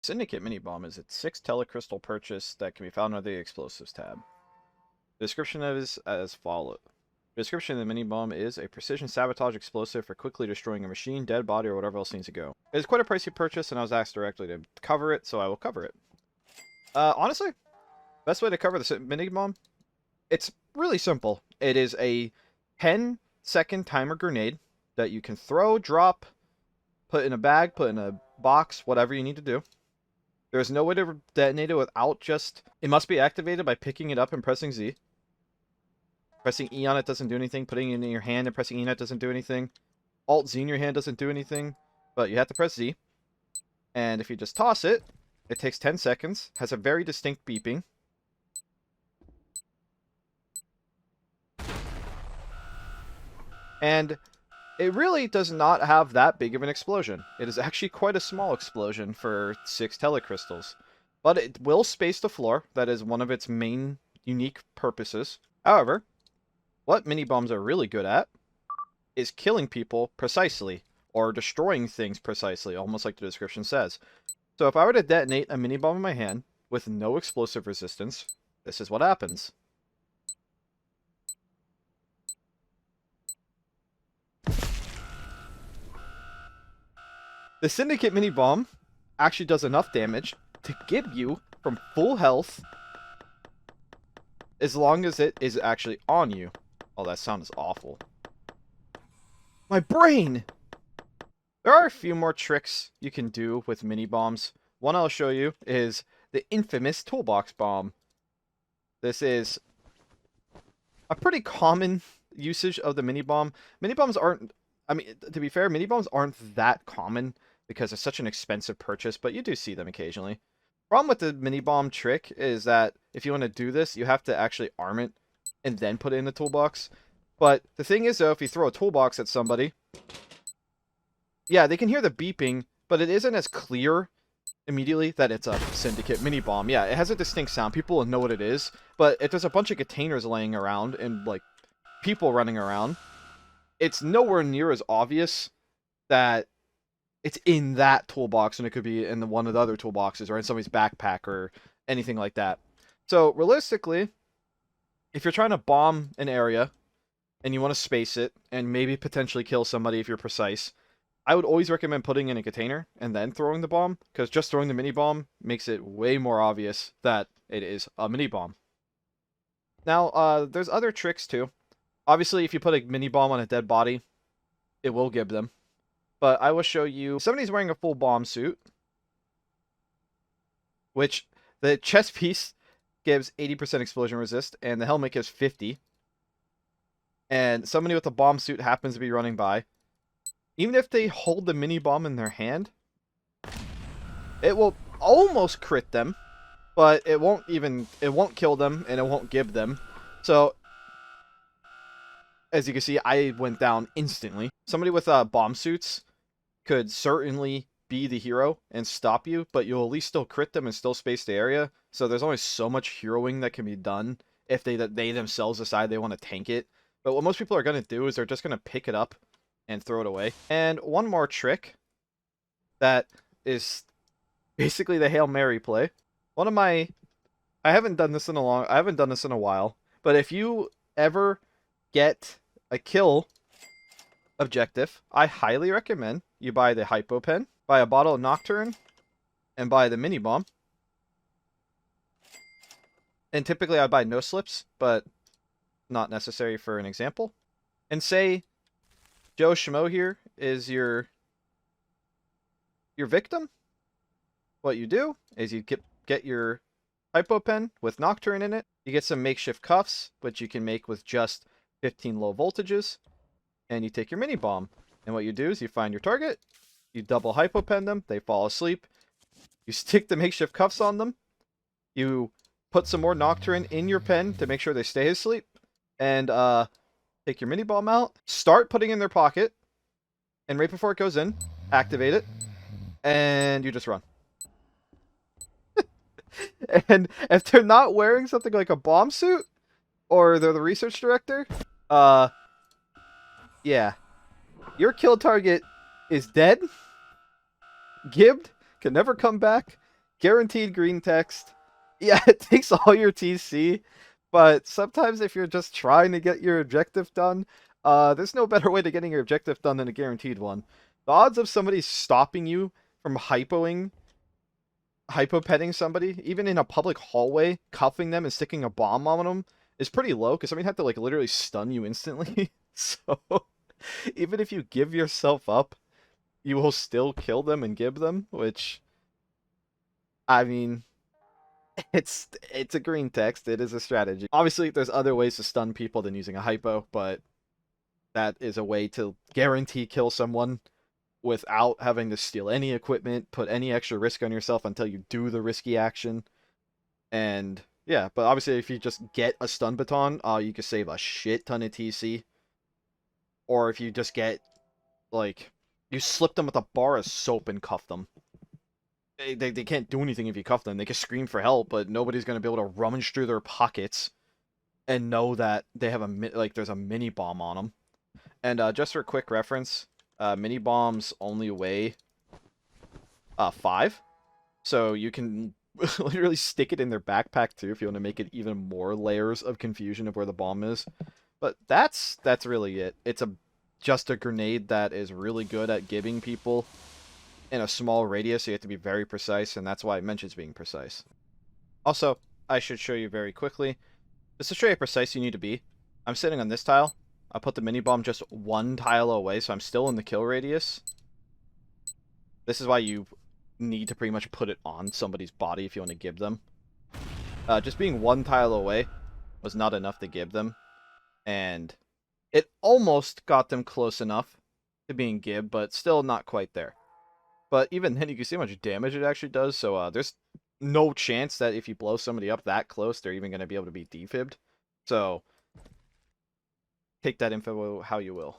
Syndicate Minibomb is a 6 telecrystal purchase that can be found under the Explosives tab. The description is as follows. The description of the Minibomb is a precision sabotage explosive for quickly destroying a machine, dead body, or whatever else needs to go. It is quite a pricey purchase, and I was asked directly to cover it, so I will cover it. Honestly, best way to cover the Minibomb, it's really simple. It is a 10-second timer grenade that you can throw, drop, put in a bag, put in a box, whatever you need to do. There's no way to detonate it without just... It must be activated by picking it up and pressing Z. Pressing E on it doesn't do anything. Putting it in your hand and pressing E on it doesn't do anything. Alt-Z in your hand doesn't do anything. But you have to press Z. And if you just toss it, it takes 10 seconds. Has a very distinct beeping. And it really does not have that big of an explosion. It is actually quite a small explosion for 6 telecrystals. But it will space the floor. That is one of its main unique purposes. However, what mini-bombs are really good at is killing people precisely, or destroying things precisely, almost like the description says. So if I were to detonate a mini-bomb in my hand with no explosive resistance, this is what happens. The Syndicate Minibomb actually does enough damage to get you from full health as long as it is actually on you. Oh, that sound is awful. My brain! There are a few more tricks you can do with mini-bombs. One I'll show you is the infamous toolbox bomb. This is a pretty common usage of the mini-bomb. Mini-bombs aren't... I mean, to be fair, mini-bombs aren't that common because it's such an expensive purchase, but you do see them occasionally. Problem with the mini-bomb trick is that if you want to do this, you have to actually arm it and then put it in the toolbox. But the thing is, though, if you throw a toolbox at somebody, yeah, they can hear the beeping, but it isn't as clear immediately that it's a Syndicate mini-bomb. Yeah, it has a distinct sound. People will know what it is, but if there's a bunch of containers laying around and, like, people running around, it's nowhere near as obvious that it's in that toolbox, and it could be in one of the other toolboxes or in somebody's backpack or anything like that. So realistically, if you're trying to bomb an area and you want to space it and maybe potentially kill somebody if you're precise, I would always recommend putting in a container and then throwing the bomb, because just throwing the mini bomb makes it way more obvious that it is a mini bomb. Now, there's other tricks too. Obviously, if you put a mini bomb on a dead body, it will give them. But I will show you, somebody's wearing a full bomb suit, which the chest piece gives 80% explosion resist, and the helmet gives 50. And somebody with a bomb suit happens to be running by. Even if they hold the mini bomb in their hand, it will almost crit them, but it won't kill them, and it won't give them. So, as you can see, I went down instantly. Somebody with bomb suits could certainly be the hero and stop you, but you'll at least still crit them and still space the area. So there's only so much heroing that can be done if they themselves decide they want to tank it. But what most people are going to do is they're just going to pick it up and throw it away. And one more trick that is basically the Hail Mary play. I haven't done this in a while, but if you ever get a kill objective, I highly recommend you buy the Hypo Pen, buy a bottle of Nocturne, and buy the mini bomb. And typically I buy no slips, but not necessary for an example. And say Joe Schmo here is your victim. What you do is you get your Hypo Pen with Nocturne in it. You get some makeshift cuffs, which you can make with just 15 low voltages. And you take your mini bomb. And what you do is you find your target, you double Hypo Pen them, they fall asleep. You stick the makeshift cuffs on them. You put some more Nocturne in your pen to make sure they stay asleep. And take your mini bomb out, start putting it in their pocket, and right before it goes in, activate it, and you just run. And if they're not wearing something like a bomb suit, or they're the research director, yeah, your kill target is dead, gibbed, can never come back, Guaranteed green text. Yeah, it takes all your TC, but sometimes if you're just trying to get your objective done, there's no better way to getting your objective done than a guaranteed one. The odds of somebody stopping you from hypo-petting somebody, even in a public hallway, cuffing them and sticking a bomb on them, is pretty low, because somebody had to, like, literally stun you instantly. So, even if you give yourself up, you will still kill them and give them, which, I mean, it's a green text. It is a strategy. Obviously, there's other ways to stun people than using a hypo, but that is a way to guarantee kill someone without having to steal any equipment, put any extra risk on yourself until you do the risky action. And yeah, but obviously if you just get a stun baton, you can save a shit ton of TC. Or if you just get, like, you slip them with a bar of soap and cuff them. They can't do anything if you cuff them. They can scream for help, but nobody's going to be able to rummage through their pockets and know that they have there's a mini bomb on them. And just for quick reference, mini bombs only weigh 5, so you can literally stick it in their backpack too if you want to make it even more layers of confusion of where the bomb is. But that's really it. It's just a grenade that is really good at giving people in a small radius, so you have to be very precise, and that's why it mentions being precise. Also, I should show you very quickly, just to show you how precise you need to be. I'm sitting on this tile. I put the mini bomb just 1 tile away, so I'm still in the kill radius. This is why you need to pretty much put it on somebody's body if you want to give them. Just being 1 tile away was not enough to give them, and it almost got them close enough to being gibbed, but still not quite there. But even then, you can see how much damage it actually does, so there's no chance that if you blow somebody up that close, they're even going to be able to be defibbed. So, take that info how you will.